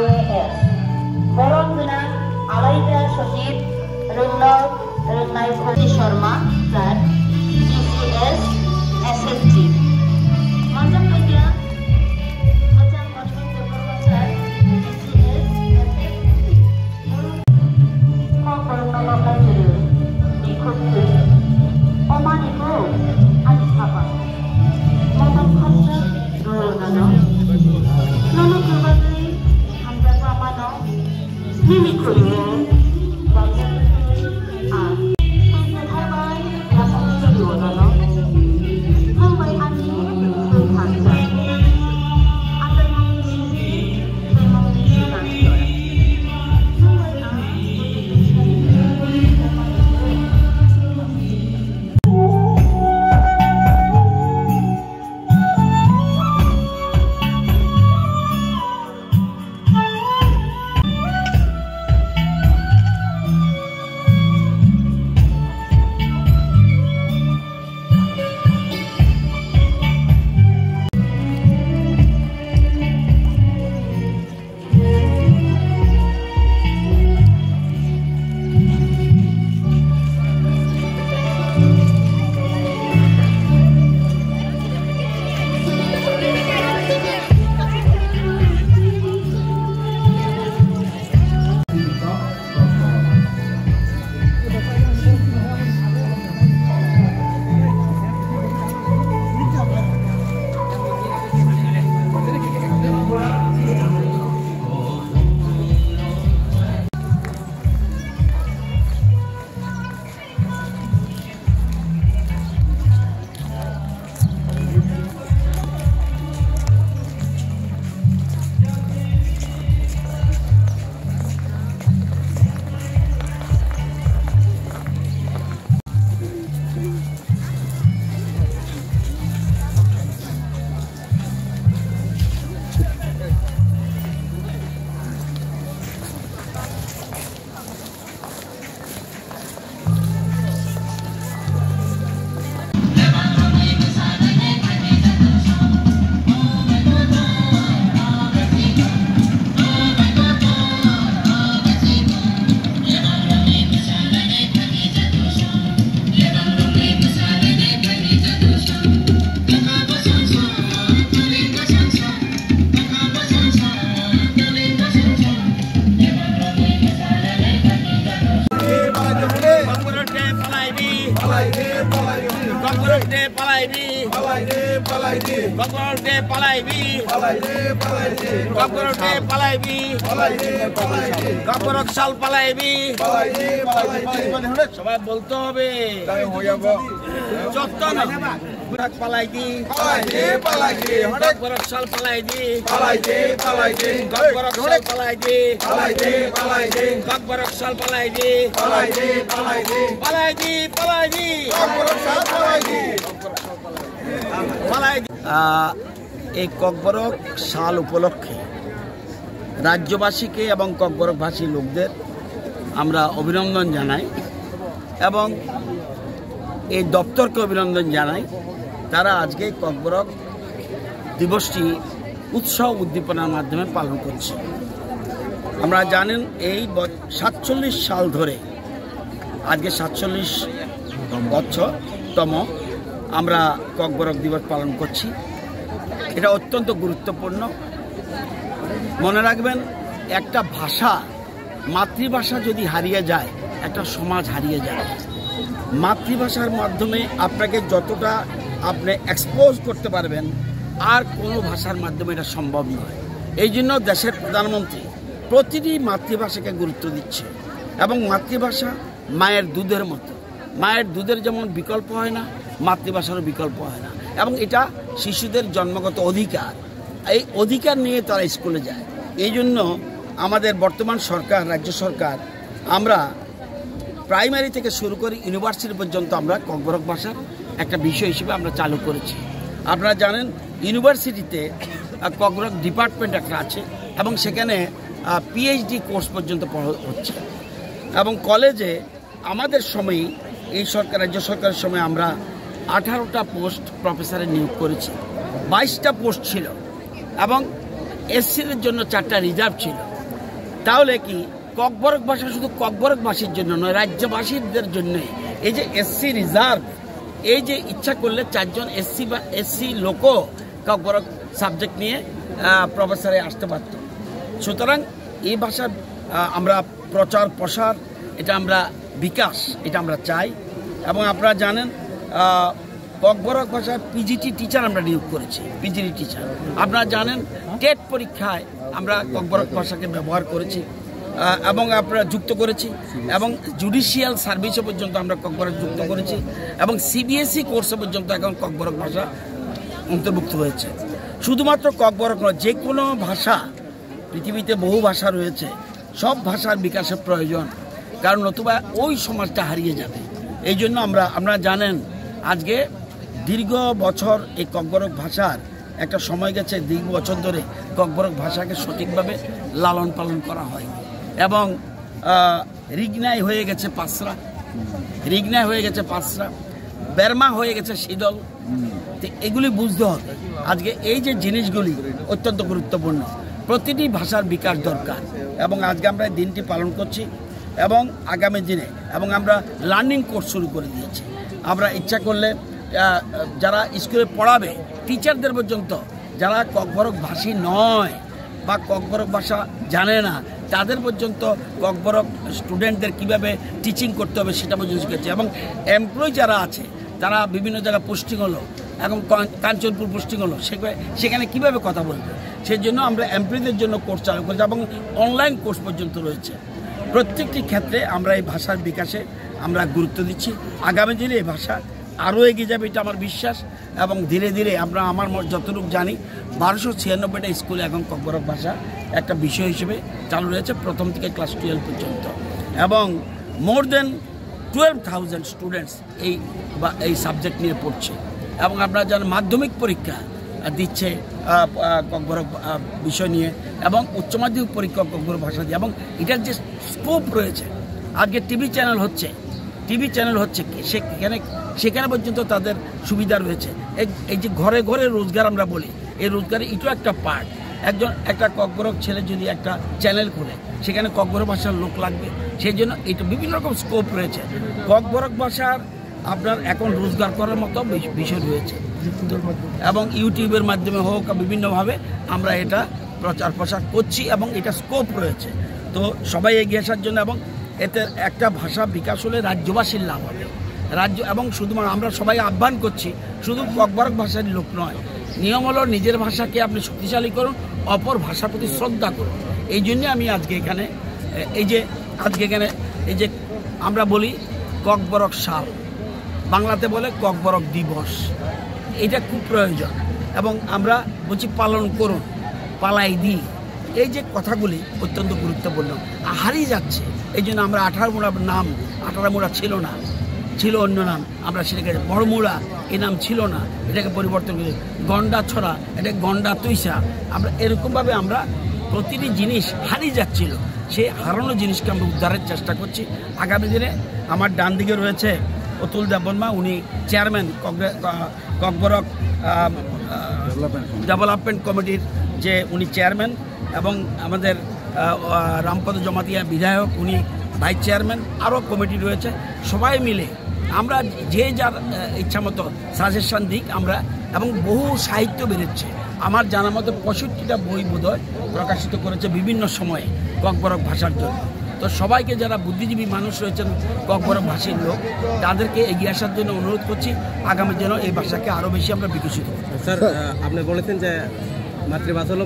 IAS বরং আলাইদা সচিব রুন্নাই Ghosh Sharma sir GCS SSG macam kerja macam macam berproses GCS SSG kok bertolak dulu ikut oman itu adik apa macam kerja dulu nono kerbagi hampir sama no ini kuliah সবাই বলতে হবে যত না পালাই দি পালাই দি হঠাৎ বরকশাল পালাই দি পালাই দি পালাই দি বরকশাল পালাই দি পালাই দি পালাই দি বরকশাল পালাই দি পালাই দি পালাই দি পালাই দি পালাই দি বরকশাল পালাই দি পালাই দি এই ককবরক সাল উপলক্ষে রাজ্যবাসীকে এবং ককবরকভাষী লোকদের আমরা অভিনন্দন জানাই এবং এই দপ্তরকে অভিনন্দন জানাই। তারা আজকে ককবরক দিবসটি উৎসাহ উদ্দীপনার মাধ্যমে পালন করছে। আমরা জানেন এই 47 সাল ধরে আজকে 47তম আমরা ককবরক দিবস পালন করছি। এটা অত্যন্ত গুরুত্বপূর্ণ। মনে রাখবেন, একটা ভাষা, মাতৃভাষা যদি হারিয়ে যায় একটা সমাজ হারিয়ে যায়। মাতৃভাষার মাধ্যমে আপনাকে যতটা আপনি এক্সপোজ করতে পারবেন আর কোনো ভাষার মাধ্যমে এটা সম্ভব নয়। এই জন্য দেশের প্রধানমন্ত্রী প্রতিটি মাতৃভাষাকে গুরুত্ব দিচ্ছে এবং মাতৃভাষা মায়ের দুধের মতো। মায়ের দুধের যেমন বিকল্প হয় না, মাতৃভাষারও বিকল্প হয় না এবং এটা শিশুদের জন্মগত অধিকার। এই অধিকার নিয়ে তারা স্কুলে যায়। এই জন্য আমাদের বর্তমান সরকার, রাজ্য সরকার, আমরা প্রাইমারি থেকে শুরু করে ইউনিভার্সিটি পর্যন্ত আমরা ককবরক ভাষার একটা বিষয় হিসেবে আমরা চালু করেছি। আপনারা জানেন ইউনিভার্সিটিতে ককবরক ডিপার্টমেন্ট একটা আছে এবং সেখানে PhD কোর্স পর্যন্ত পড়া হচ্ছে এবং কলেজে আমাদের সময়ে এই সরকার, রাজ্য সরকারের সময় আমরা 18টা পোস্ট প্রফেসরের নিয়োগ করেছি। 22টা পোস্ট ছিল এবং এসসিদের জন্য 4টা রিজার্ভ ছিল। তাহলে কি ককবরক ভাষা শুধু ককবরকবাসীর জন্য নয়, রাজ্যবাসীদের জন্য এই যে এসসি রিজার্ভ, এই যে ইচ্ছা করলে 4 জন এসসি লোকও ককবরক সাবজেক্ট নিয়ে প্রফেসরে আসতে পারত। সুতরাং এই ভাষার আমরা প্রচার প্রসার, এটা আমরা বিকাশ, এটা আমরা চাই। এবং আপনারা জানেন ককবরক ভাষায় পিজিটি টিচার আমরা নিয়োগ করেছি, পিজিটি টিচার। আপনারা জানেন টেট পরীক্ষায় আমরা ককবরক ভাষাকে ব্যবহার করেছি এবং আপনারা যুক্ত করেছি, এবং জুডিশিয়াল সার্ভিসে পর্যন্ত আমরা ককবরক যুক্ত করেছি, এবং সিবিএসই কোর্সে পর্যন্ত এখন ককবরক ভাষা অন্তর্ভুক্ত হয়েছে। শুধুমাত্র ককবরক নয়, যে কোনো ভাষা, পৃথিবীতে বহু ভাষা রয়েছে, সব ভাষার বিকাশের প্রয়োজন, কারণ নতুবা ওই সমাজটা হারিয়ে যাবে। এই জন্য আপনারা জানেন আজকে দীর্ঘ বছর এই ককবরক ভাষার একটা সময় গেছে, দীর্ঘ বছর ধরে ককবরক ভাষাকে সঠিকভাবে লালন পালন করা হয়, এবং রিগনাই হয়ে গেছে পাঁচরা, রিগনাই হয়ে গেছে পাঁচরা, বেরমা হয়ে গেছে শীতল। তো এগুলি বুঝতে হবে। আজকে এই যে জিনিসগুলি অত্যন্ত গুরুত্বপূর্ণ, প্রতিটি ভাষার বিকাশ দরকার, এবং আজকে আমরা এই দিনটি পালন করছি, এবং আগামী দিনে এবং আমরা লার্নিং কোর্স শুরু করে দিয়েছি। আমরা ইচ্ছা করলে যারা স্কুলে পড়াবে, টিচারদের পর্যন্ত যারা ককবরক ভাষী নয় বা ককবরক ভাষা জানে না, তাদের পর্যন্ত ককবরক স্টুডেন্টদের কীভাবে টিচিং করতে হবে সেটা পর্যন্ত শিখেছে। এবং এমপ্লয়ি যারা আছে, তারা বিভিন্ন জায়গায় পোস্টিং হলো, এখন কাঞ্চনপুর পোস্টিং হলো, সেখানে কীভাবে কথা বলবে, সেই জন্য আমরা এমপ্লয়িদের জন্য কোর্স চালু করেছি, এবং অনলাইন কোর্স পর্যন্ত রয়েছে। প্রত্যেকটি ক্ষেত্রে আমরা এই ভাষার বিকাশে আমরা গুরুত্ব দিচ্ছি। আগামী দিনে এই ভাষা আরও এগিয়ে যাবে, এটা আমার বিশ্বাস। এবং ধীরে ধীরে আমরা আমার যতটুকু জানি 1296টা স্কুলে এখন ককবরক ভাষা একটা বিষয় হিসেবে চালু রয়েছে, প্রথম থেকে ক্লাস 12 পর্যন্ত, এবং মোর দেন 12,000 স্টুডেন্টস এই সাবজেক্ট নিয়ে পড়ছে। এবং আপনারা জানেন মাধ্যমিক পরীক্ষা দিচ্ছে ককবরক বিষয় নিয়ে, এবং উচ্চ মাধ্যমিক পরীক্ষা ককবরক ভাষা দিয়ে, এবং এটার যে স্কোপ রয়েছে, আজকে টিভি চ্যানেল হচ্ছে সেখানে পর্যন্ত তাদের সুবিধা রয়েছে। এই যে ঘরে ঘরে রোজগার আমরা বলি, এই রোজগারে এটাও একটা পার্ট। একটা ককবরক ছেলে যদি একটা চ্যানেল খুলে, সেখানে ককবরক ভাষার লোক লাগবে, সেই জন্য এটা বিভিন্ন রকম স্কোপ রয়েছে। ককবরক ভাষার আপনার এখন রোজগার করার মতো বিষয় রয়েছে, এবং ইউটিউবের মাধ্যমে হোক বিভিন্নভাবে আমরা এটা প্রচার প্রসার করছি, এবং এটা স্কোপ রয়েছে। তো সবাই এগিয়ে আসার জন্য, এবং এতে একটা ভাষা বিকাশ হলে রাজ্যবাসীর লাভ হবে, এবং শুধুমাত্র আমরা সবাই আহ্বান করছি, শুধু ককবরক ভাষার লোক নয়, নিয়ম হলো নিজের ভাষাকে আপনি শক্তিশালী করুন, অপর ভাষার প্রতি শ্রদ্ধা করুন। এই জন্যে আমি আজকে এখানে এই যে আমরা বলি ককবরক সাল, বাংলাতে বলে ককবরক দিবস, এটা খুব প্রয়োজন, এবং আমরা বলছি পালন করুন, পালাই দিই, এই যে কথাগুলি অত্যন্ত গুরুত্বপূর্ণ, হারিয়ে যাচ্ছে। এই জন্য আমরা 18মুড়ার নাম, 18মুড়া ছিল অন্য নাম, আমরা সেটাকে বড়মুড়া, এই নাম ছিল না, এটাকে পরিবর্তন করি, গন্ডা ছড়া, এটা গন্ডা তুইসা, আমরা এরকমভাবে আমরা প্রতিটি জিনিস হারিয়ে যাচ্ছিল, সেই হারানো জিনিসকে আমরা উদ্ধারের চেষ্টা করছি। আগামী দিনে আমার ডান দিকে রয়েছে অতুল দেববর্মা, উনি চেয়ারম্যান ককবরক ডেভেলপমেন্ট কমিটির যে উনি চেয়ারম্যান, এবং আমাদের রামপদ জমাতিয়া বিধায়ক, উনি ভাইস চেয়ারম্যান, আরও কমিটি রয়েছে। সবাই মিলে আমরা যে যার ইচ্ছা মতো সাজেশন দিক আমরা, এবং বহু সাহিত্য বেরোচ্ছে, আমার জানা মতো 65টা বই বোধহয় প্রকাশিত করেছে বিভিন্ন সময়ে ককবরক ভাষার জন্য। তো সবাইকে যারা বুদ্ধিজীবী মানুষ রয়েছেন, ককবরক ভাষীর লোক, তাদেরকে এগিয়ে আসার জন্য অনুরোধ করছি, আগামী দিনে এই ভাষাকে আরও বেশি আমরা বিকশিত করব। স্যার, আপনি বলেছেন যে মাতৃভাষা হলো